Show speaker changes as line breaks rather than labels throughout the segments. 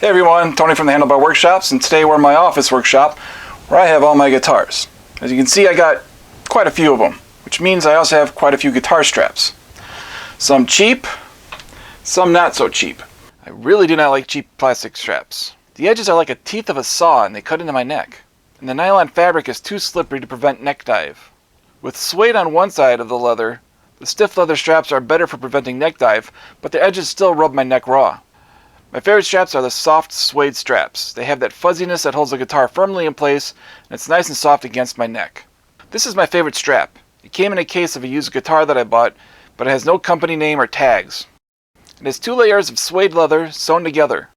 Hey everyone, Tony from the Handlebar Workshops, and today we're in my office workshop where I have all my guitars. As you can see, I got quite a few of them, which means I also have quite a few guitar straps. Some cheap, some not so cheap. I really do not like cheap plastic straps. The edges are like the teeth of a saw and they cut into my neck. And the nylon fabric is too slippery to prevent neck dive. With suede on one side of the leather, the stiff leather straps are better for preventing neck dive, but the edges still rub my neck raw. My favorite straps are the soft suede straps. They have that fuzziness that holds the guitar firmly in place, and it's nice and soft against my neck. This is my favorite strap. It came in a case of a used guitar that I bought, but it has no company name or tags. It has 2 layers of suede leather sewn together.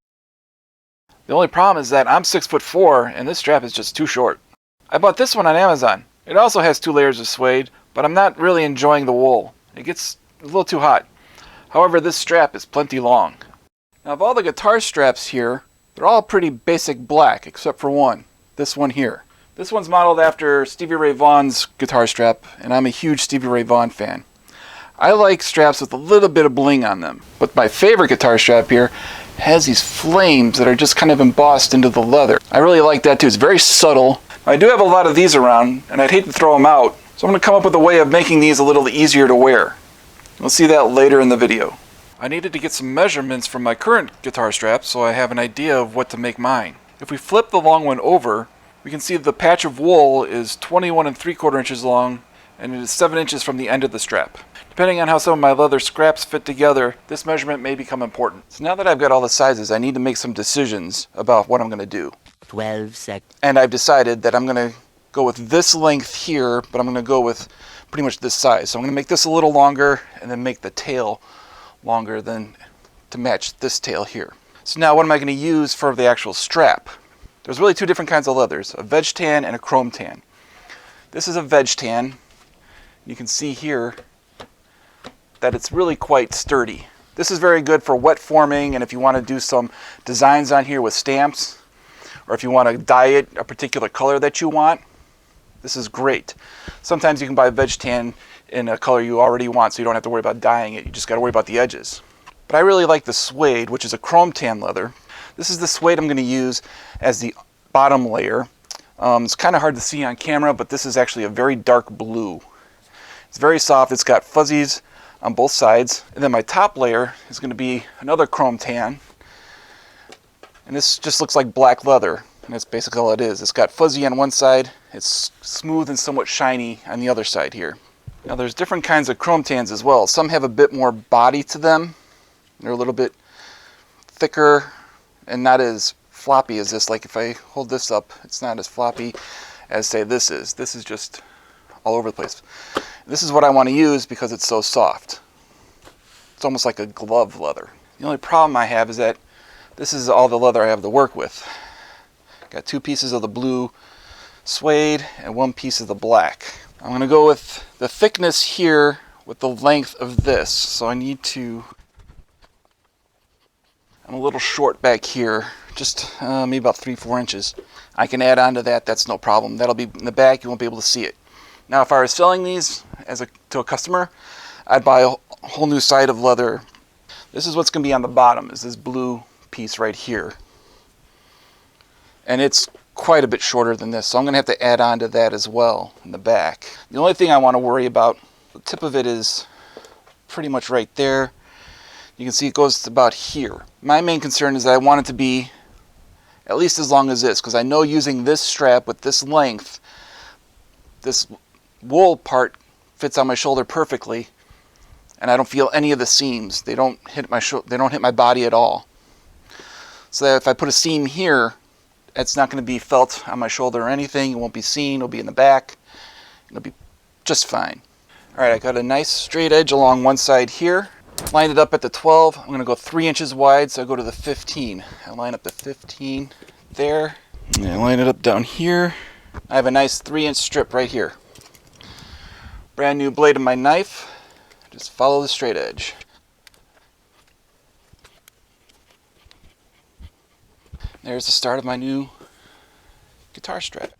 The only problem is that I'm 6'4", and this strap is just too short. I bought this one on Amazon. It also has 2 layers of suede, but I'm not really enjoying the wool. It gets a little too hot. However, this strap is plenty long. Now, of all the guitar straps here, they're all pretty basic black, except for one. This one here. This one's modeled after Stevie Ray Vaughan's guitar strap, and I'm a huge Stevie Ray Vaughan fan. I like straps with a little bit of bling on them, but my favorite guitar strap here has these flames that are just kind of embossed into the leather. I really like that too. It's very subtle. I do have a lot of these around, and I'd hate to throw them out, so I'm going to come up with a way of making these a little easier to wear. We'll see that later in the video. I needed to get some measurements from my current guitar strap so I have an idea of what to make mine. If we flip the long one over, we can see the patch of wool is 21 3/4 inches long, and it is 7 inches from the end of the strap. Depending on how some of my leather scraps fit together, this measurement may become important. So now that I've got all the sizes, I need to make some decisions about what I'm going to do.
12 seconds.
And I've decided that I'm going to go with this length here, but I'm going to go with pretty much this size. So I'm going to make this a little longer and then make the tail longer than to match this tail here. So now what am I going to use for the actual strap? There's really 2 different kinds of leathers, a veg tan and a chrome tan. This is a veg tan. You can see here that it's really quite sturdy. This is very good for wet forming, and if you want to do some designs on here with stamps, or if you want to dye it a particular color that you want, this is great. Sometimes you can buy veg tan in a color you already want, so you don't have to worry about dyeing it. You just got to worry about the edges. But I really like the suede, which is a chrome tan leather. This is the suede I'm going to use as the bottom layer. It's kind of hard to see on camera, but this is actually a very dark blue. It's very soft. It's got fuzzies on both sides. And then my top layer is going to be another chrome tan. And this just looks like black leather. And that's basically all it is. It's got fuzzy on one side. It's smooth and somewhat shiny on the other side here. Now there's different kinds of chrome tans as well. Some have a bit more body to them. They're a little bit thicker and not as floppy as this. Like if I hold this up, it's not as floppy as say this is. This is just all over the place. This is what I want to use because it's so soft. It's almost like a glove leather. The only problem I have is that this is all the leather I have to work with. Got 2 pieces of the blue suede and 1 piece of the black. I'm going to go with the thickness here with the length of this. So I need to, I'm a little short back here, just maybe about 3-4 inches. I can add on to that, that's no problem. That'll be in the back, you won't be able to see it. Now if I was selling these to a customer, I'd buy a whole new side of leather. This is what's going to be on the bottom, is this blue piece right here. And it's quite a bit shorter than this, so I'm going to have to add on to that as well in the back. The only thing I want to worry about, the tip of it is pretty much right there. You can see it goes to about here. My main concern is that I want it to be at least as long as this, because I know using this strap with this length, this wool part fits on my shoulder perfectly, and I don't feel any of the seams. They don't hit my body at all. So that if I put a seam here, it's not going to be felt on my shoulder or anything. It won't be seen. It'll be in the back. It'll be just fine. All right, I got a nice straight edge along one side here. Lined it up at the 12. I'm going to go 3 inches wide, so I go to the 15. I line up the 15 there. And I line it up down here. I have a nice 3-inch strip right here. Brand new blade of my knife. Just follow the straight edge. There's the start of my new guitar strap.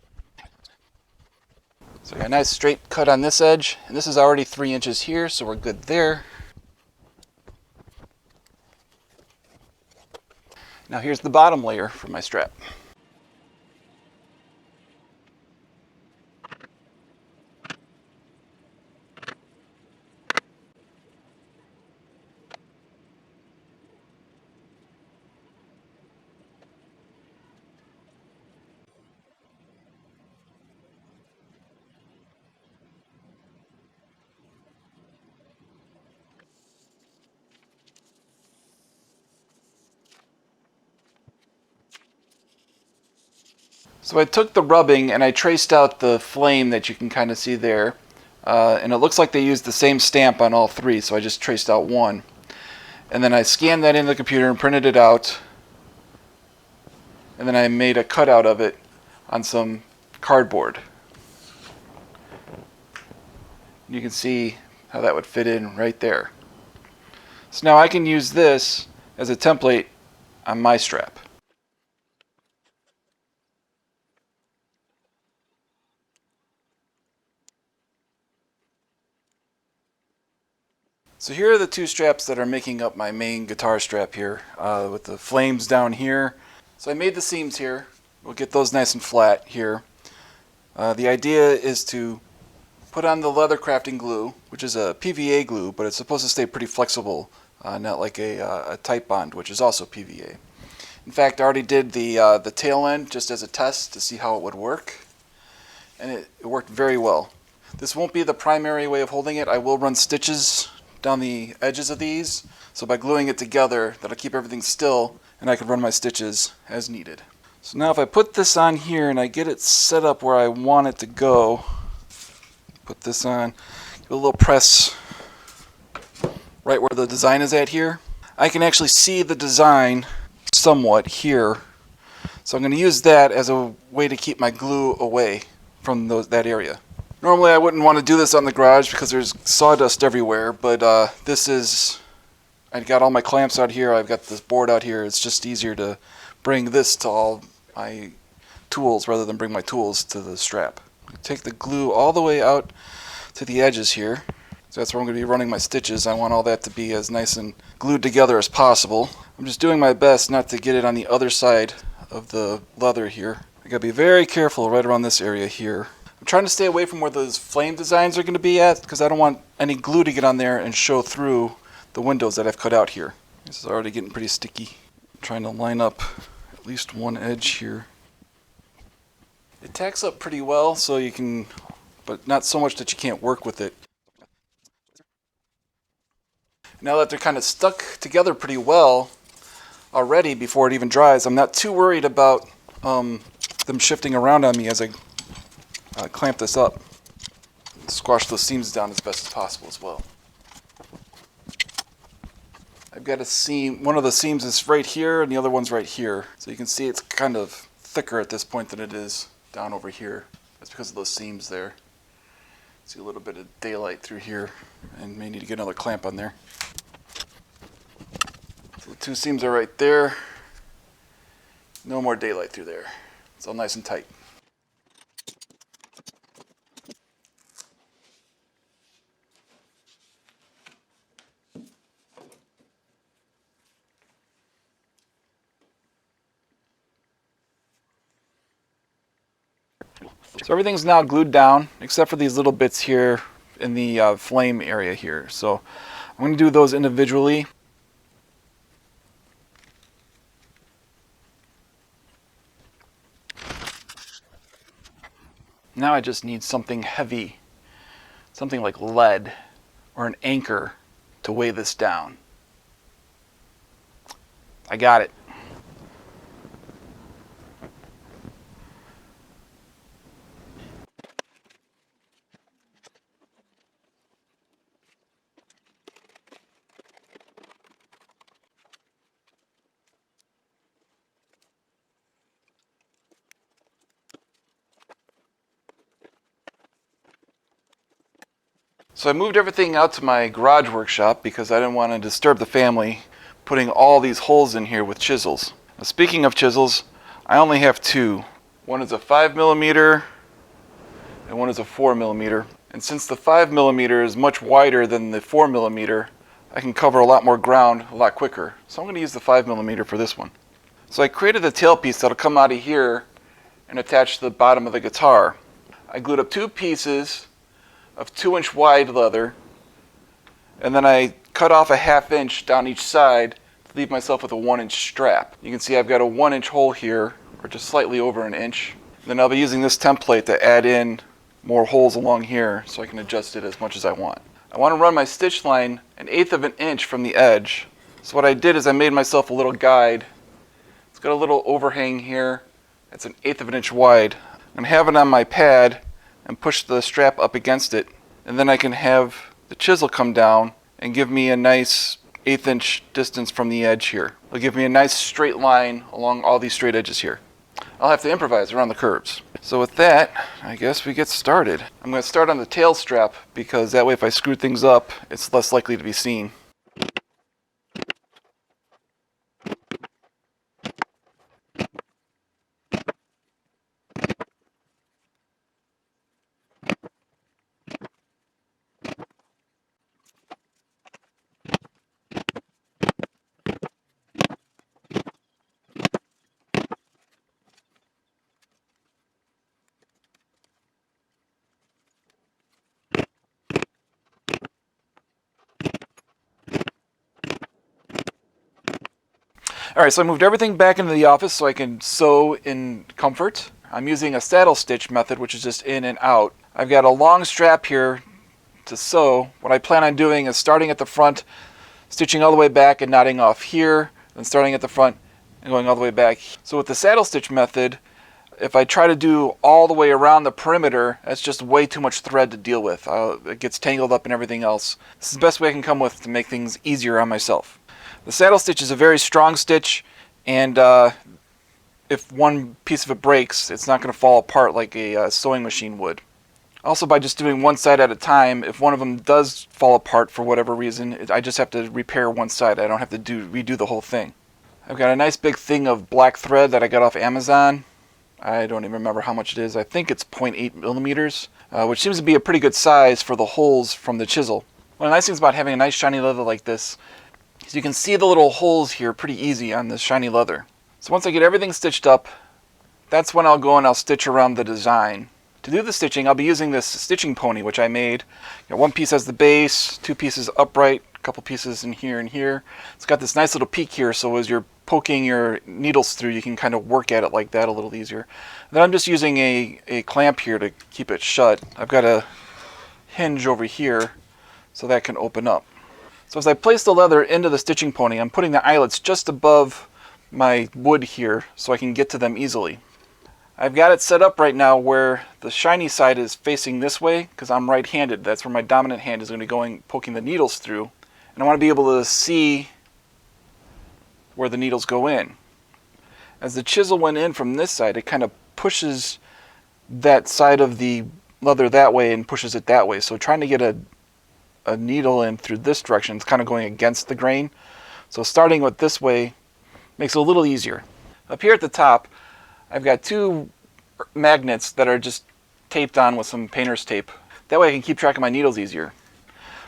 So I got a nice straight cut on this edge, and this is already 3 inches here, so we're good there. Now here's the bottom layer for my strap. So I took the rubbing and I traced out the flame that you can kind of see there. And it looks like they used the same stamp on all three, so I just traced out one. And then I scanned that into the computer and printed it out. And then I made a cutout of it on some cardboard. You can see how that would fit in right there. So now I can use this as a template on my strap. So here are the two straps that are making up my main guitar strap here, with the flames down here. So I made the seams here. We'll get those nice and flat here. The idea is to put on the leather crafting glue, which is a PVA glue, but it's supposed to stay pretty flexible, not like a tight bond, which is also PVA. In fact, I already did the tail end just as a test to see how it would work, and it worked very well. This won't be the primary way of holding it. I will run stitches down the edges of these, so by gluing it together, that'll keep everything still, and I can run my stitches as needed. So now if I put this on here and I get it set up where I want it to go, put this on, give it a little press right where the design is at here, I can actually see the design somewhat here. So I'm going to use that as a way to keep my glue away from that area. Normally I wouldn't want to do this on the garage because there's sawdust everywhere, but I got all my clamps out here, I've got this board out here. It's just easier to bring this to all my tools rather than bring my tools to the strap. Take the glue all the way out to the edges here. So that's where I'm going to be running my stitches. I want all that to be as nice and glued together as possible. I'm just doing my best not to get it on the other side of the leather here. I got to be very careful right around this area here. I'm trying to stay away from where those flame designs are going to be at because I don't want any glue to get on there and show through the windows that I've cut out here. This is already getting pretty sticky. I'm trying to line up at least one edge here. It tacks up pretty well, so you can, but not so much that you can't work with it. Now that they're kind of stuck together pretty well already before it even dries, I'm not too worried about them shifting around on me as I clamp this up. Squash those seams down as best as possible as well. I've got a seam, one of the seams is right here and the other one's right here. So you can see it's kind of thicker at this point than it is down over here. That's because of those seams there. See a little bit of daylight through here and may need to get another clamp on there. So the two seams are right there. No more daylight through there. It's all nice and tight. So everything's now glued down except for these little bits here in the flame area here. So I'm going to do those individually. Now I just need something heavy, something like lead or an anchor to weigh this down. I got it. So I moved everything out to my garage workshop because I didn't want to disturb the family putting all these holes in here with chisels. Now, speaking of chisels, I only have two. One is a 5mm and one is a 4mm. And since the 5mm is much wider than the 4mm, I can cover a lot more ground a lot quicker. So I'm going to use the 5mm for this one. So I created a tailpiece that'll come out of here and attach to the bottom of the guitar. I glued up 2 pieces of 2-inch wide leather, and then I cut off a 1/2 inch down each side to leave myself with a 1-inch strap. You can see I've got a 1-inch hole here, or just slightly over an inch. Then I'll be using this template to add in more holes along here so I can adjust it as much as I want. I want to run my stitch line 1/8 of an inch from the edge. So what I did is I made myself a little guide. It's got a little overhang here. It's 1/8 of an inch wide. I'm going to have it on my pad and push the strap up against it, and then I can have the chisel come down and give me a nice 1/8 inch distance from the edge here. It'll give me a nice straight line along all these straight edges here. I'll have to improvise around the curves. So with that, I guess we get started. I'm going to start on the tail strap because that way if I screw things up, it's less likely to be seen. Alright, so I moved everything back into the office so I can sew in comfort. I'm using a saddle stitch method, which is just in and out. I've got a long strap here to sew. What I plan on doing is starting at the front, stitching all the way back and knotting off here, then starting at the front and going all the way back. So with the saddle stitch method, if I try to do all the way around the perimeter, that's just way too much thread to deal with. It gets tangled up and everything else. This is the best way I can come with to make things easier on myself. The saddle stitch is a very strong stitch, and if one piece of it breaks, it's not going to fall apart like a sewing machine would. Also, by just doing one side at a time, if one of them does fall apart for whatever reason, I just have to repair one side. I don't have to redo the whole thing. I've got a nice big thing of black thread that I got off Amazon. I don't even remember how much it is. I think it's 0.8 millimeters, which seems to be a pretty good size for the holes from the chisel. One of the nice things about having a nice shiny leather like this is you can see the little holes here pretty easy on this shiny leather. So once I get everything stitched up, that's when I'll go and I'll stitch around the design. To do the stitching, I'll be using this stitching pony, which I made. One piece has the base, 2 pieces upright, a couple pieces in here and here. It's got this nice little peak here, so as you're poking your needles through, you can kind of work at it like that a little easier. Then I'm just using a clamp here to keep it shut. I've got a hinge over here so that can open up. So as I place the leather into the stitching pony, I'm putting the eyelets just above my wood here so I can get to them easily. I've got it set up right now where the shiny side is facing this way because I'm right-handed. That's where my dominant hand is going to be poking the needles through. And I want to be able to see where the needles go in. As the chisel went in from this side, it kind of pushes that side of the leather that way and pushes it that way. So trying to get a needle in through this direction is kind of going against the grain. So starting with this way makes it a little easier. Up here at the top, I've got 2 magnets that are just taped on with some painter's tape. That way I can keep track of my needles easier.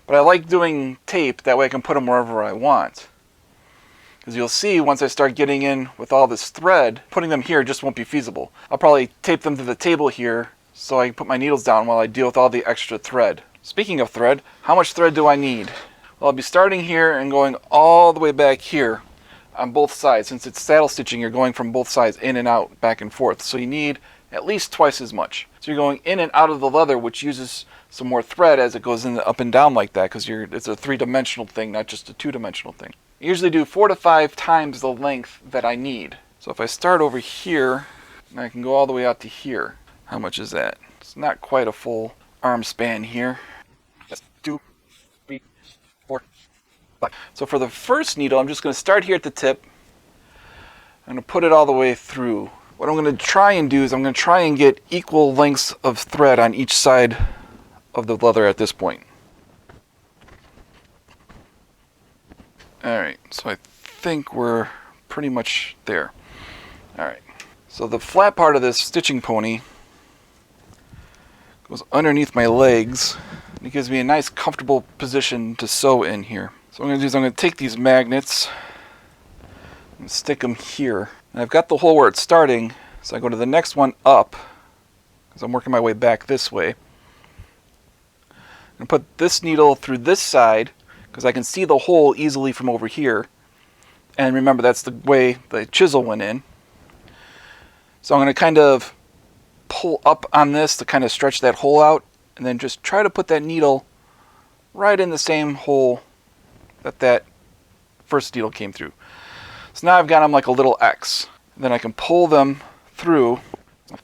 But I like doing tape, that way I can put them wherever I want. Because you'll see once I start getting in with all this thread, putting them here just won't be feasible. I'll probably tape them to the table here so I can put my needles down while I deal with all the extra thread. Speaking of thread, how much thread do I need? Well, I'll be starting here and going all the way back here on both sides. Since it's saddle stitching, you're going from both sides in and out, back and forth. So you need at least twice as much. So you're going in and out of the leather, which uses some more thread as it goes in up and down like that, because it's a 3-dimensional thing, not just a 2-dimensional thing. I usually do 4 to 5 times the length that I need. So if I start over here, I can go all the way out to here. How much is that? It's not quite a full arm span here. That's 2, 3, 4, 5. So for the first needle, I'm just going to start here at the tip. I'm going to put it all the way through. What I'm going to try and do is I'm going to try and get equal lengths of thread on each side of the leather at this point. Alright, so I think we're pretty much there. Alright, so the flat part of this stitching pony goes underneath my legs. And it gives me a nice comfortable position to sew in here. So what I'm going to do is I'm going to take these magnets and stick them here. And I've got the hole where it's starting, so I go to the next one up, because I'm working my way back this way. I'm going to put this needle through this side, because I can see the hole easily from over here. And remember, that's the way the chisel went in. So I'm going to kind of pull up on this to kind of stretch that hole out, and then just try to put that needle right in the same hole that first needle came through. So now I've got them like a little X. And then I can pull them through.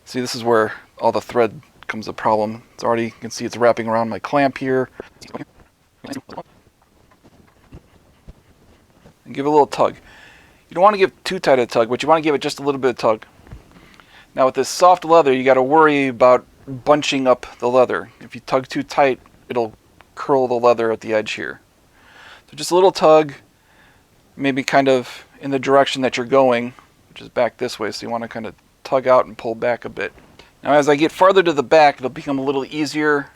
See, this is where all the thread comes a problem. It's already, you can see it's wrapping around my clamp here. And give it a little tug. You don't want to give too tight a tug, but you want to give it just a little bit of tug. Now with this soft leather, you got to worry about bunching up the leather. If you tug too tight, it'll curl the leather at the edge here. So just a little tug, maybe kind of in the direction that you're going, which is back this way, so you want to kind of tug out and pull back a bit. Now as I get farther to the back, it'll become a little easier.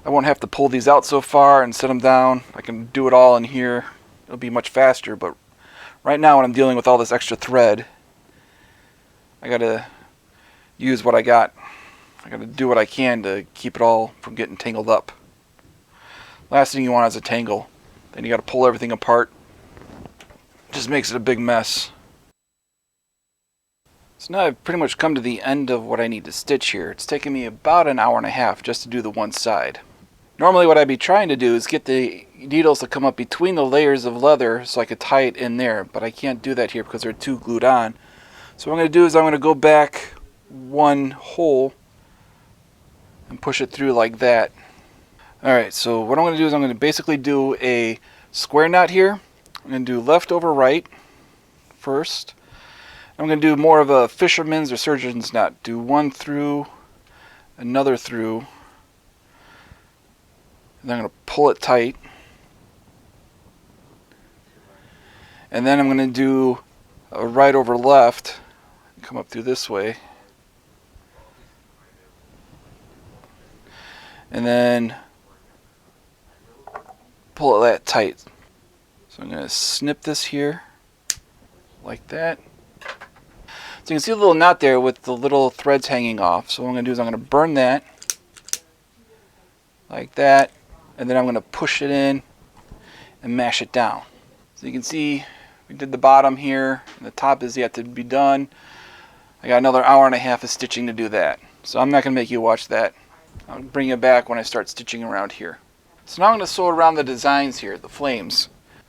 I won't have to pull these out so far and set them down. I can do it all in here. It'll be much faster, but right now when I'm dealing with all this extra thread, I gotta use what I got. I gotta do what I can to keep it all from getting tangled up. Last thing you want is a tangle. Then you gotta pull everything apart. It just makes it a big mess. So now I've pretty much come to the end of what I need to stitch here. It's taken me about an hour and a half just to do the one side. Normally what I'd be trying to do is get the needles to come up between the layers of leather so I could tie it in there, but I can't do that here because they're too glued on. So what I'm going to do is I'm going to go back one hole and push it through like that. Alright, so what I'm going to do is I'm going to basically do a square knot here. I'm going to do left over right first. I'm going to do more of a fisherman's or surgeon's knot. Do one through, another through, and then I'm going to pull it tight. And then I'm going to do a right over left, come up through this way. And then pull it that tight. So I'm going to snip this here like that. So you can see a little knot there with the little threads hanging off. So what I'm going to do is I'm going to burn that like that, and then I'm going to push it in and mash it down. So you can see we did the bottom here, and the top is yet to be done. I got another hour and a half of stitching to do that. So I'm not going to make you watch that. I'll bring you back when I start stitching around here. So now I'm going to sew around the designs here, the flames.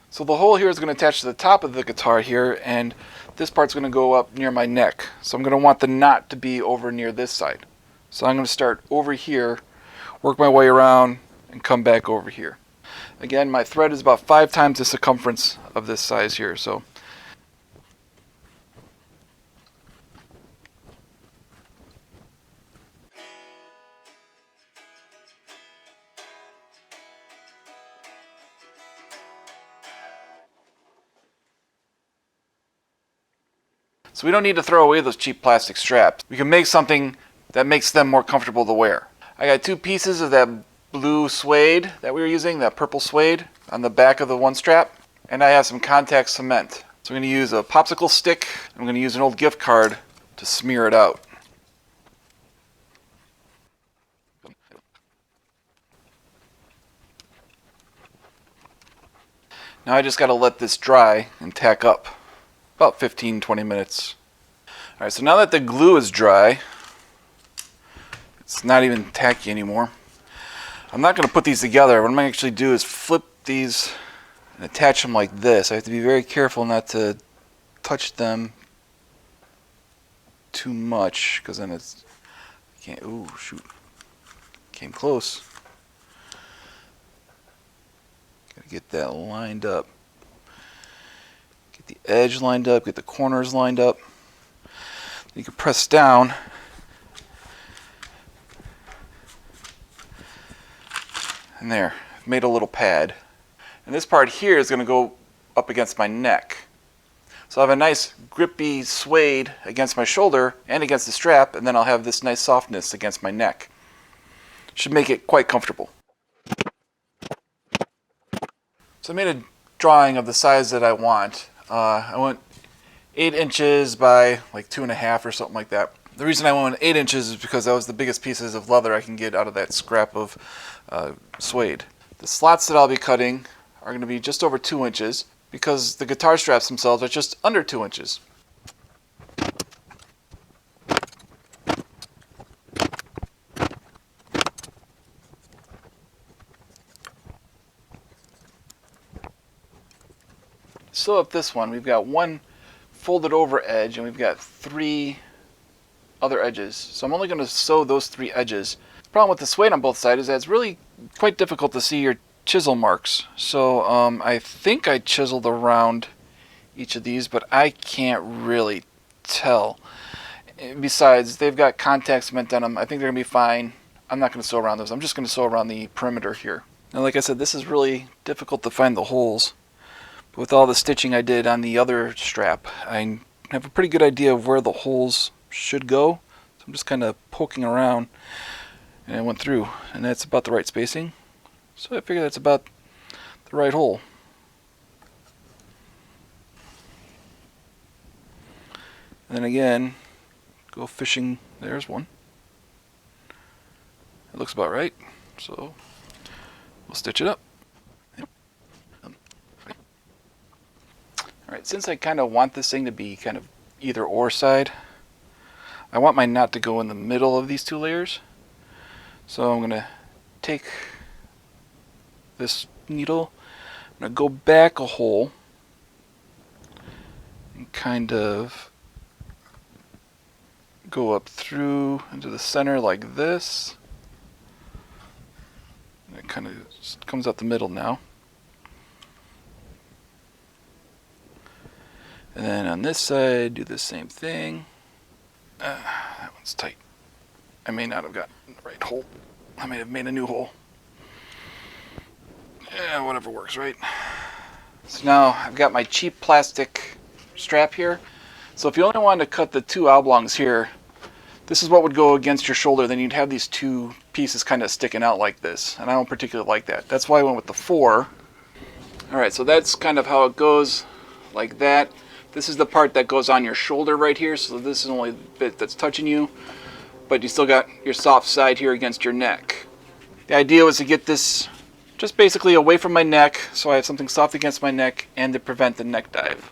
So the hole here is going to attach to the top of the guitar here, and this part's going to go up near my neck. So I'm going to want the knot to be over near this side. So I'm going to start over here, work my way around, and come back over here. Again, my thread is about 5 times the circumference of this size here. So we don't need to throw away those cheap plastic straps. We can make something that makes them more comfortable to wear. I got 2 pieces of that blue suede that we were using, that purple suede, on the back of the one strap. And I have some contact cement. So I'm going to use a popsicle stick. I'm going to use an old gift card to smear it out. Now I just got to let this dry and tack up. About 15-20 minutes. Alright, so now that the glue is dry, it's not even tacky anymore. I'm not going to put these together. What I'm going to actually do is flip these and attach them like this. I have to be very careful not to touch them too much, because then it's, can't, ooh, shoot, came close. Gotta get that lined up. Get the edge lined up, get the corners lined up. You can press down and there, I've made a little pad. And this part here is going to go up against my neck. So I have a nice grippy suede against my shoulder and against the strap, and then I'll have this nice softness against my neck. Should make it quite comfortable. So I made a drawing of the size that I want. I went 8 inches by like 2.5 or something like that. The reason I went 8 inches is because that was the biggest pieces of leather I can get out of that scrap of suede. The slots that I'll be cutting are going to be just over 2 inches because the guitar straps themselves are just under 2 inches. Sew up this one, we've got one folded over edge and we've got 3 other edges. So I'm only going to sew those 3 edges. The problem with the suede on both sides is that it's really quite difficult to see your chisel marks. So I think I chiseled around each of these, but I can't really tell. Besides, they've got contact cement on them. I think they're going to be fine. I'm not going to sew around those. I'm just going to sew around the perimeter here. And like I said, this is really difficult to find the holes. But with all the stitching I did on the other strap, I have a pretty good idea of where the holes should go. So I'm just kind of poking around, and I went through, and that's about the right spacing. So I figure that's about the right hole. And then again, go fishing. There's one. It looks about right. So we'll stitch it up. Alright, since I kind of want this thing to be kind of either or side, I want my knot to go in the middle of these 2 layers. So I'm going to take this needle, I'm going to go back a hole and kind of go up through into the center like this. And it kind of comes out the middle now. And then on this side, do the same thing. That one's tight. I may not have gotten the right hole. I may have made a new hole. Yeah, whatever works, right? So now I've got my cheap plastic strap here. So if you only wanted to cut the 2 oblongs here, this is what would go against your shoulder. Then you'd have these 2 pieces kind of sticking out like this. And I don't particularly like that. That's why I went with the 4. Alright, so that's kind of how it goes, like that. This is the part that goes on your shoulder right here, so this is only the bit that's touching you, but you still got your soft side here against your neck. The idea was to get this just basically away from my neck, so I have something soft against my neck, and to prevent the neck dive.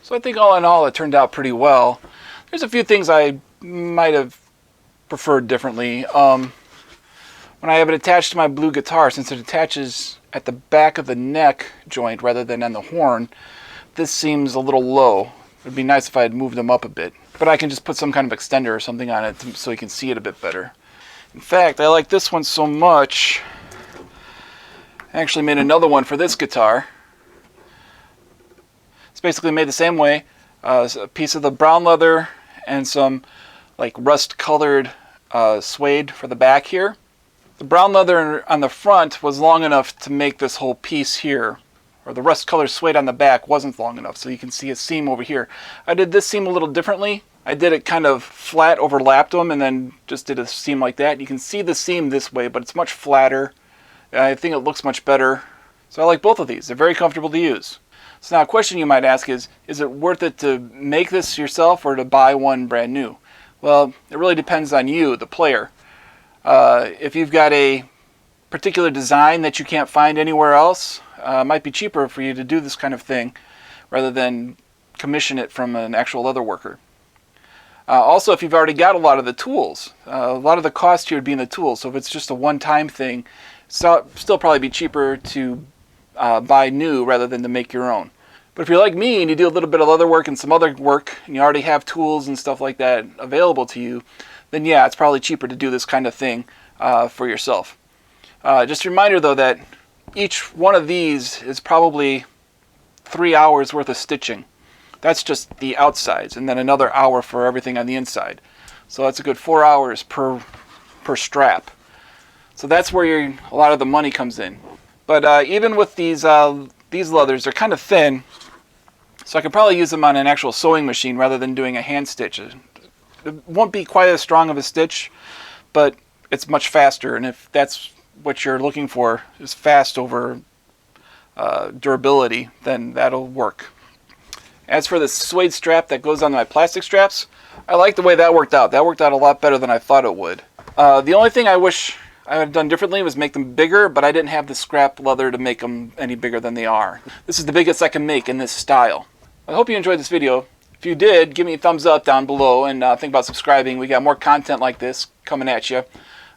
So I think all in all it turned out pretty well. There's a few things I might have preferred differently. When I have it attached to my blue guitar, since it attaches at the back of the neck joint rather than on the horn, this seems a little low. It would be nice if I had moved them up a bit. But I can just put some kind of extender or something on it so you can see it a bit better. In fact, I like this one so much, I actually made another one for this guitar. It's basically made the same way. A piece of the brown leather and some like rust colored suede for the back here. The brown leather on the front was long enough to make this whole piece here, or the rust colored suede on the back wasn't long enough, so you can see a seam over here. I did this seam a little differently. I did it kind of flat, overlapped them, and then just did a seam like that. You can see the seam this way, but it's much flatter. I think it looks much better. So I like both of these. They're very comfortable to use. So now a question you might ask is it worth it to make this yourself or to buy one brand new? Well, it really depends on you, the player. If you've got a particular design that you can't find anywhere else, it might be cheaper for you to do this kind of thing rather than commission it from an actual leather worker. Also, if you've already got a lot of the tools, a lot of the cost here would be in the tools. So if it's just a one-time thing, still probably be cheaper to buy new rather than to make your own. But if you're like me and you do a little bit of leather work and some other work and you already have tools and stuff like that available to you, then yeah, it's probably cheaper to do this kind of thing for yourself. Just a reminder though that each one of these is probably 3 hours worth of stitching. That's just the outsides, and then another hour for everything on the inside. So that's a good 4 hours per strap. So that's where a lot of the money comes in. But even with these leathers, they're kind of thin, so I could probably use them on an actual sewing machine rather than doing a hand stitch. It won't be quite as strong of a stitch, but it's much faster, and if that's what you're looking for, is fast over durability, then that'll work. As for the suede strap that goes on my plastic straps, I like the way that worked out. That worked out a lot better than I thought it would. The only thing I wish I would have done differently was make them bigger, but I didn't have the scrap leather to make them any bigger than they are. This is the biggest I can make in this style. I hope you enjoyed this video. If you did, give me a thumbs up down below, and think about subscribing. We got more content like this coming at you.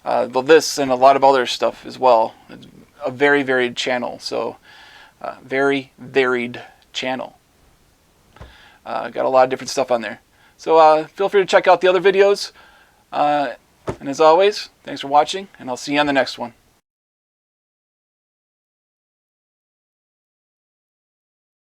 This and a lot of other stuff as well. It's a very varied channel, so very varied channel. Got a lot of different stuff on there. So feel free to check out the other videos. And as always, thanks for watching, and I'll see you on the next one.